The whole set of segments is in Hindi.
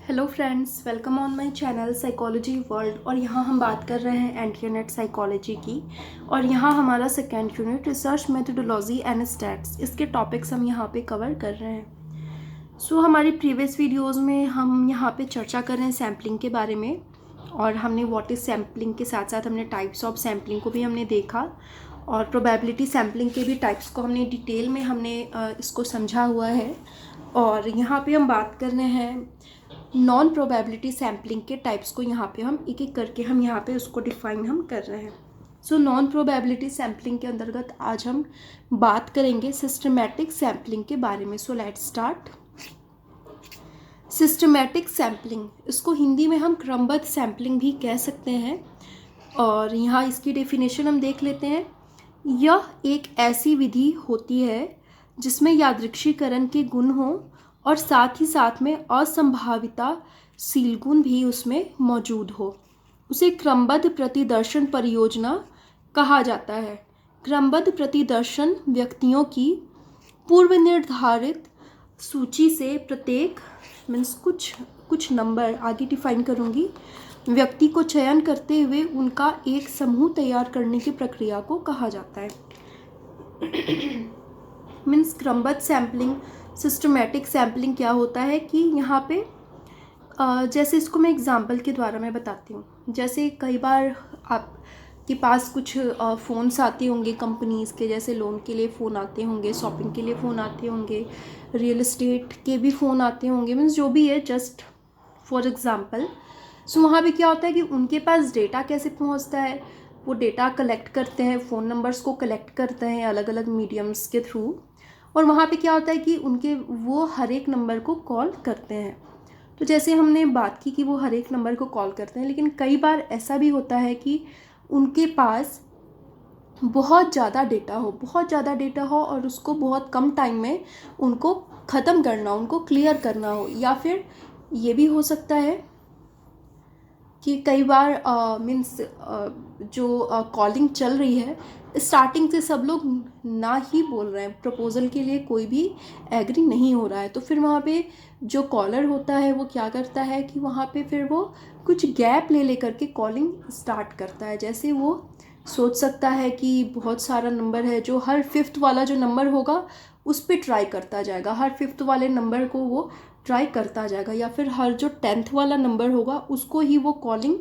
Hello friends, welcome on my channel psychology world. और यहाँ हम बात कर रहे हैं एंटी साइकोलॉजी की। और यहाँ हमारा second unit research methodology and stats, इसके टॉपिक्स हम यहाँ पे कवर कर रहे हैं। हमारी प्रीवियस वीडियोस में हम यहाँ पे चर्चा कर रहे हैं सैम्पलिंग के बारे में। और हमने व्हाट इज़ सैम्पलिंग के साथ साथ हमने टाइप्स ऑफ सैम्पलिंग को भी हमने देखा। और प्रोबेबिलिटी सैम्पलिंग के भी टाइप्स को हमने डिटेल में हमने इसको समझा हुआ है। और यहाँ पे हम बात कर रहे हैं नॉन प्रोबेबिलिटी सैम्पलिंग के टाइप्स को। यहाँ पे हम एक एक करके हम यहाँ पे उसको डिफाइन हम कर रहे हैं। नॉन प्रोबेबिलिटी सैम्पलिंग के अंतर्गत आज हम बात करेंगे सिस्टमैटिक सैम्पलिंग के बारे में। Let's start. सिस्टमैटिक सैम्पलिंग, इसको हिंदी में हम क्रमबद्ध सैम्पलिंग भी कह सकते हैं। और यहाँ इसकी डेफिनेशन हम देख लेते हैं। यह एक ऐसी विधि होती है जिसमें यादृच्छिकरण के गुण हों और साथ ही साथ में असंभाविताशील गुण भी उसमें मौजूद हो। उसे क्रमबद्ध प्रतिदर्शन परियोजना कहा जाता है। क्रमबद्ध प्रतिदर्शन व्यक्तियों की पूर्व निर्धारित सूची से प्रत्येक मीन्स कुछ नंबर आगे डिफाइन करूँगी, व्यक्ति को चयन करते हुए उनका एक समूह तैयार करने की प्रक्रिया को कहा जाता है। मीन्स क्रमबद्ध सैम्पलिंग, सिस्टमैटिक सैम्पलिंग क्या होता है कि यहाँ पे जैसे इसको मैं एग्जांपल के द्वारा मैं बताती हूँ। जैसे कई बार आपके पास कुछ फ़ोन्स आते होंगे कंपनीज़ के, जैसे लोन के लिए फ़ोन आते होंगे, शॉपिंग के लिए फ़ोन आते होंगे, रियल एस्टेट के भी फ़ोन आते होंगे, मीन्स जो भी है जस्ट फॉर एग्ज़ाम्पल। वहाँ पे क्या होता है कि उनके पास डेटा कैसे पहुँचता है, वो डेटा कलेक्ट करते हैं, फ़ोन नंबर्स को कलेक्ट करते हैं अलग अलग मीडियम्स के थ्रू। और वहाँ पे क्या होता है कि वो हर एक नंबर को कॉल करते हैं। तो जैसे हमने बात की कि वो हर एक नंबर को कॉल करते हैं, लेकिन कई बार ऐसा भी होता है कि उनके पास बहुत ज़्यादा डेटा हो और उसको बहुत कम टाइम में उनको ख़त्म करना हो, उनको क्लियर करना हो। या फिर ये भी हो सकता है कि कई बार मीन्स जो कॉलिंग चल रही है, स्टार्टिंग से सब लोग ना ही बोल रहे हैं, प्रपोजल के लिए कोई भी एग्री नहीं हो रहा है। तो फिर वहाँ पे जो कॉलर होता है वो क्या करता है कि वहाँ पे फिर वो कुछ गैप ले करके कॉलिंग स्टार्ट करता है। जैसे वो सोच सकता है कि बहुत सारा नंबर है, जो हर फिफ्थ वाला जो नंबर होगा उस पर ट्राई करता जाएगा, हर फिफ्थ वाले नंबर को वो ट्राई करता जाएगा। या फिर हर जो 10th वाला नंबर होगा उसको ही वो कॉलिंग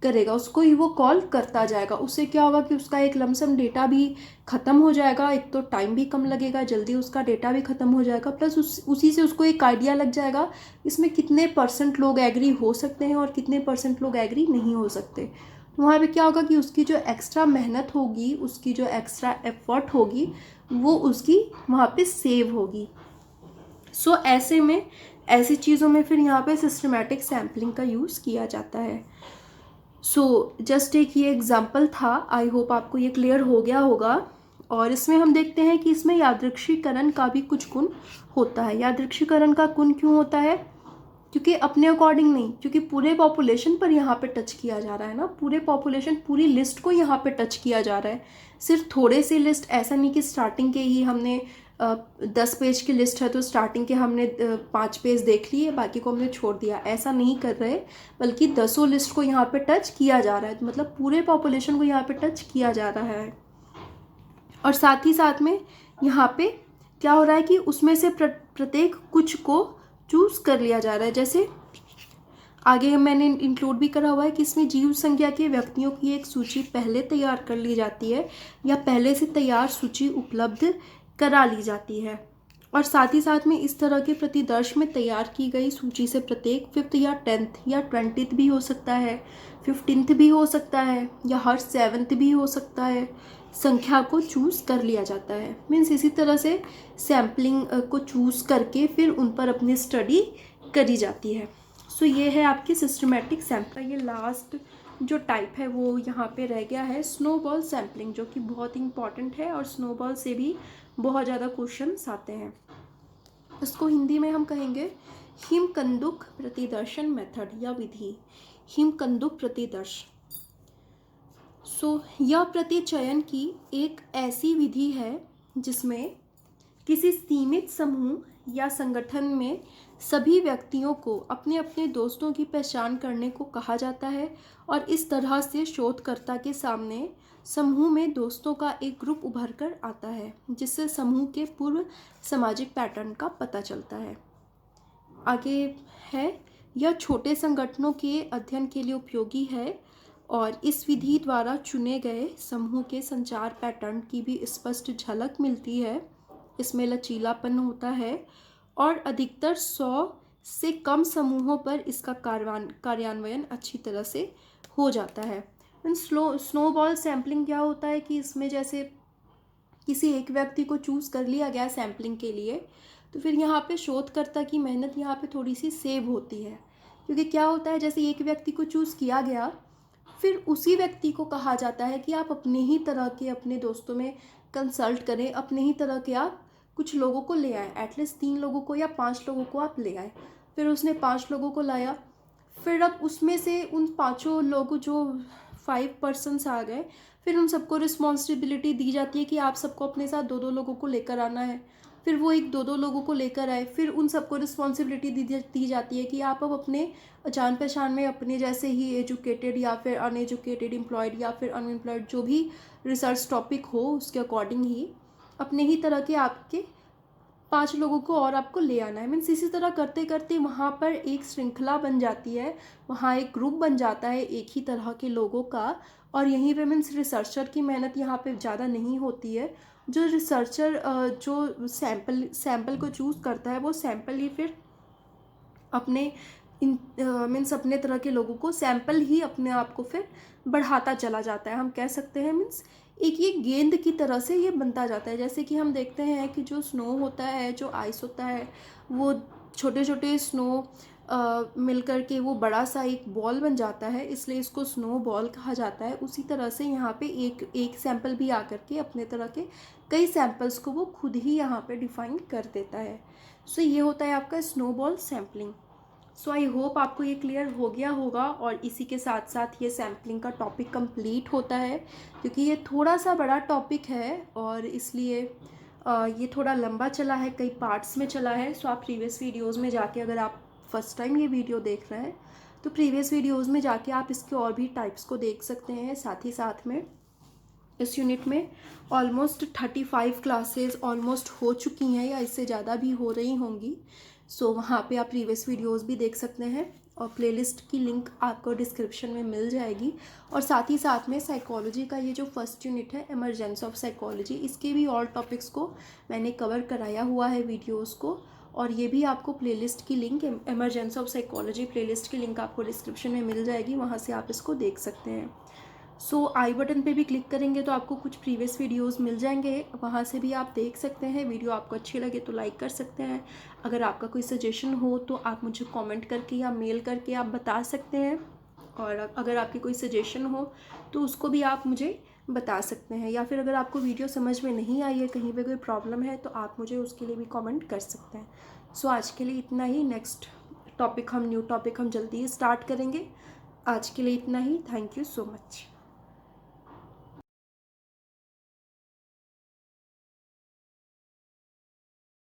करेगा, उसको ही वो कॉल करता जाएगा। उससे क्या होगा कि उसका एक लमसम डेटा भी ख़त्म हो जाएगा, एक तो टाइम भी कम लगेगा, जल्दी उसका डेटा भी ख़त्म हो जाएगा, प्लस उसी से उसको एक आइडिया लग जाएगा इसमें कितने % लोग एग्री हो सकते हैं और कितने % लोग एग्री नहीं हो सकते। वहाँ पे क्या होगा कि उसकी जो एक्स्ट्रा मेहनत होगी, उसकी जो एक्स्ट्रा एफर्ट होगी, वो उसकी वहाँ पे सेव होगी। ऐसे में ऐसी चीज़ों में फिर यहाँ पे सिस्टमैटिक सैम्पलिंग का यूज़ किया जाता है। जस्ट एक ये एग्जांपल था, आई होप आपको ये क्लियर हो गया होगा। और इसमें हम देखते हैं कि इसमें यादृच्छिकरण का भी कुछ गुण होता है। यादृच्छिकरण का गुण क्यों होता है? क्योंकि अपने अकॉर्डिंग नहीं, क्योंकि पूरे पॉपुलेशन पर यहाँ पे टच किया जा रहा है ना, पूरे पॉपुलेशन, पूरी लिस्ट को यहाँ पे टच किया जा रहा है। सिर्फ थोड़े से लिस्ट, ऐसा नहीं कि स्टार्टिंग के ही हमने 10 पेज की लिस्ट है तो स्टार्टिंग के हमने 5 पेज देख लिए, बाकी को हमने छोड़ दिया, ऐसा नहीं कर रहे, बल्कि 10 लिस्ट को यहाँ पे टच किया जा रहा है। मतलब पूरे पॉपुलेशन को यहाँ पे टच किया जा रहा है। और साथ ही साथ में यहाँ पे क्या हो रहा है कि उसमें से प्रत्येक कुछ को चूज़ कर लिया जा रहा है। जैसे आगे मैंने इंक्लूड भी करा हुआ है कि इसमें जीव संख्या के व्यक्तियों की एक सूची पहले तैयार कर ली जाती है या पहले से तैयार सूची उपलब्ध करा ली जाती है। और साथ ही साथ में इस तरह के प्रतिदर्श में तैयार की गई सूची से प्रत्येक 5th या 10th या 20th भी हो सकता है, 15th भी हो सकता है, या हर 7th भी हो सकता है, संख्या को चूज़ कर लिया जाता है। मीन्स इसी तरह से सैम्पलिंग को चूज़ करके फिर उन पर अपनी स्टडी करी जाती है। ये है आपकी सिस्टमैटिक सैम्पल। ये लास्ट जो टाइप है वो यहाँ पे रह गया है स्नोबॉल सैम्पलिंग, जो कि बहुत इंपॉर्टेंट है और स्नोबॉल से भी बहुत ज़्यादा क्वेश्चंस आते हैं। इसको हिंदी में हम कहेंगे हिमकंदुक प्रतिदर्शन मेथड या विधि, हिमकंदुक प्रतिदर्श। यह प्रतिचयन की एक ऐसी विधि है जिसमें किसी सीमित समूह या संगठन में सभी व्यक्तियों को अपने अपने दोस्तों की पहचान करने को कहा जाता है और इस तरह से शोधकर्ता के सामने समूह में दोस्तों का एक ग्रुप उभर कर आता है, जिससे समूह के पूर्व सामाजिक पैटर्न का पता चलता है। आगे है, यह छोटे संगठनों के अध्ययन के लिए उपयोगी है और इस विधि द्वारा चुने गए समूह के संचार पैटर्न की भी स्पष्ट झलक मिलती है। इसमें लचीलापन होता है और अधिकतर 100 से कम समूहों पर इसका कार्यान्वयन अच्छी तरह से हो जाता है। स्नोबॉल सैम्पलिंग क्या होता है कि इसमें जैसे किसी एक व्यक्ति को चूज़ कर लिया गया सैम्पलिंग के लिए, तो फिर यहाँ पे शोधकर्ता की मेहनत यहाँ पे थोड़ी सी सेव होती है, क्योंकि क्या होता है जैसे एक व्यक्ति को चूज़ किया गया, फिर उसी व्यक्ति को कहा जाता है कि आप अपने ही तरह के अपने दोस्तों में कंसल्ट करें, अपने ही तरह के आप कुछ लोगों को ले आए, एटलीस्ट 3 लोगों को या 5 लोगों को आप ले आए। फिर उसने 5 लोगों को लाया, फिर अब उसमें से उन 5 लोगों जो 5 पर्सन्स आ गए, फिर उन सबको रिस्पॉन्सिबिलिटी दी जाती है कि आप सबको अपने साथ 2-2 लोगों को लेकर आना है। फिर वो एक 2-2 लोगों को लेकर आए, फिर उन सबको रिस्पॉन्सिबिलिटी दी जाती है कि आप अब अपने जान पहचान में अपने जैसे ही एजुकेटेड या फिर अनएजुकेटेड, एम्प्लॉयड या फिर अनएम्प्लॉयड, जो भी रिसर्च टॉपिक हो उसके अकॉर्डिंग ही अपने ही तरह के आपके 5 लोगों को और आपको ले आना है। मीन्स इसी तरह करते करते वहाँ पर एक श्रृंखला बन जाती है, वहाँ एक ग्रुप बन जाता है एक ही तरह के लोगों का। और यहीं पे मीन्स रिसर्चर की मेहनत यहाँ पे ज़्यादा नहीं होती है। जो रिसर्चर जो सैम्पल को चूज़ करता है, वो सैम्पल ही फिर अपने मीन्स अपने तरह के लोगों को सैम्पल ही अपने आप को फिर बढ़ाता चला जाता है, हम कह सकते हैं। मीन्स एक ये गेंद की तरह से ये बनता जाता है। जैसे कि हम देखते हैं कि जो स्नो होता है, जो आइस होता है, वो छोटे छोटे स्नो मिलकर के वो बड़ा सा एक बॉल बन जाता है, इसलिए इसको स्नो बॉल कहा जाता है। उसी तरह से यहाँ पे एक सैम्पल भी आकर के अपने तरह के कई सैम्पल्स को वो खुद ही यहाँ पे डिफाइन कर देता है। सो ये होता है आपका snowball sampling. So I hope आपको ये क्लियर हो गया होगा। और इसी के साथ साथ ये सैम्पलिंग का टॉपिक कंप्लीट होता है, क्योंकि ये थोड़ा सा बड़ा टॉपिक है और इसलिए ये थोड़ा लंबा चला है, कई पार्ट्स में चला है। सो आप प्रीवियस वीडियोज़ में जाके, अगर आप फर्स्ट टाइम ये वीडियो देख रहे हैं तो प्रीवियस वीडियोज़ में जाके आप इसके और भी टाइप्स को देख सकते हैं। साथ ही साथ में इस यूनिट में ऑलमोस्ट 35 क्लासेस ऑलमोस्ट हो चुकी हैं या इससे ज़्यादा भी हो रही होंगी। सो वहाँ पे आप प्रीवियस वीडियोस भी देख सकते हैं और प्लेलिस्ट की लिंक आपको डिस्क्रिप्शन में मिल जाएगी। और साथ ही साथ में साइकोलॉजी का ये जो फर्स्ट यूनिट है, इमरजेंस ऑफ साइकोलॉजी, इसके भी और टॉपिक्स को मैंने कवर कराया हुआ है वीडियोज़ को, और ये भी आपको प्लेलिस्ट की link, emergence of psychology playlist की लिंक आपको डिस्क्रिप्शन में मिल जाएगी, वहाँ से आप इसको देख सकते हैं। सो आई बटन पे भी क्लिक करेंगे तो आपको कुछ प्रीवियस वीडियोस मिल जाएंगे, वहाँ से भी आप देख सकते हैं। वीडियो आपको अच्छी लगे तो लाइक कर सकते हैं। अगर आपका कोई सजेशन हो तो आप मुझे कमेंट करके या मेल करके आप बता सकते हैं, और अगर आपकी कोई सजेशन हो तो उसको भी आप मुझे बता सकते हैं। या फिर अगर आपको वीडियो समझ में नहीं आई है, कहीं पे कोई प्रॉब्लम है, तो आप मुझे उसके लिए भी कमेंट कर सकते हैं। सो आज के लिए इतना ही। नेक्स्ट न्यू टॉपिक हम जल्दी ही स्टार्ट करेंगे। आज के लिए इतना ही। Thank you so much.